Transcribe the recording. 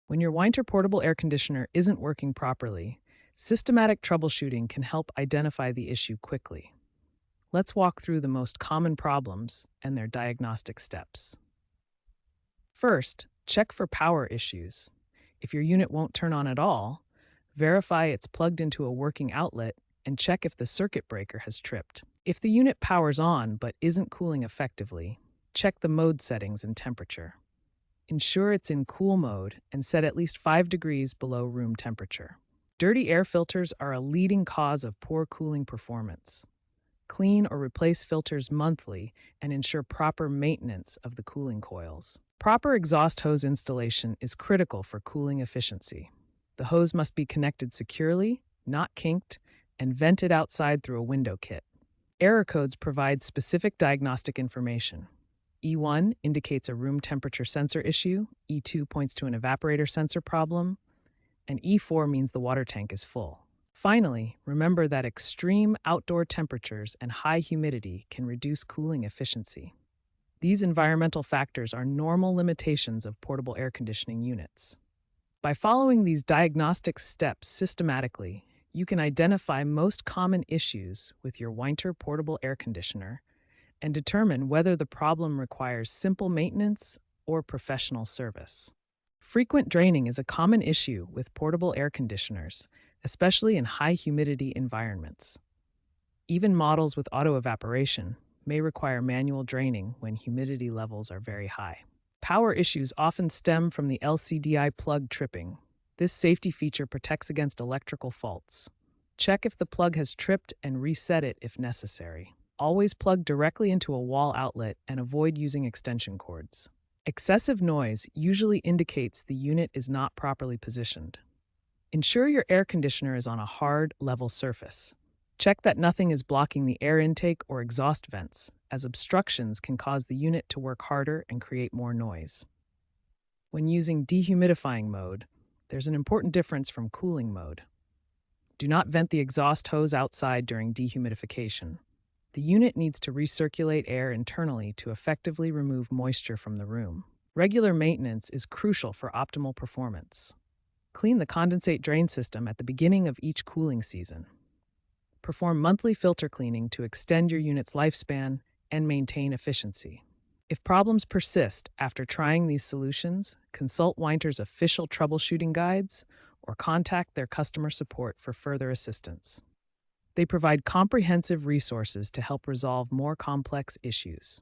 When your Whynter Portable Air Conditioner isn't working properly, systematic troubleshooting can help identify the issue quickly. Let's walk through the most common problems and their diagnostic steps. First, check for power issues. If your unit won't turn on at all, verify it's plugged into a working outlet and check if the circuit breaker has tripped. If the unit powers on but isn't cooling effectively, check the mode settings and temperature. Ensure it's in cool mode and set at least 5 degrees below room temperature. Dirty air filters are a leading cause of poor cooling performance. Clean or replace filters monthly and ensure proper maintenance of the cooling coils. Proper exhaust hose installation is critical for cooling efficiency. The hose must be connected securely, not kinked, and vented outside through a window kit. Error codes provide specific diagnostic information. E1 indicates a room temperature sensor issue, E2 points to an evaporator sensor problem, and E4 means the water tank is full. Finally, remember that extreme outdoor temperatures and high humidity can reduce cooling efficiency. These environmental factors are normal limitations of portable air conditioning units. By following these diagnostic steps systematically, you can identify most common issues with your Whynter Portable Air Conditioner and determine whether the problem requires simple maintenance or professional service. Frequent draining is a common issue with portable air conditioners, especially in high humidity environments. Even models with auto evaporation may require manual draining when humidity levels are very high. Power issues often stem from the LCDI plug tripping. This safety feature protects against electrical faults. Check if the plug has tripped and reset it if necessary. Always plug directly into a wall outlet and avoid using extension cords. Excessive noise usually indicates the unit is not properly positioned. Ensure your air conditioner is on a hard, level surface. Check that nothing is blocking the air intake or exhaust vents, as obstructions can cause the unit to work harder and create more noise. When using dehumidifying mode, there's an important difference from cooling mode. Do not vent the exhaust hose outside during dehumidification. The unit needs to recirculate air internally to effectively remove moisture from the room. Regular maintenance is crucial for optimal performance. Clean the condensate drain system at the beginning of each cooling season. Perform monthly filter cleaning to extend your unit's lifespan and maintain efficiency. If problems persist after trying these solutions, consult Whynter's official troubleshooting guides or contact their customer support for further assistance. They provide comprehensive resources to help resolve more complex issues.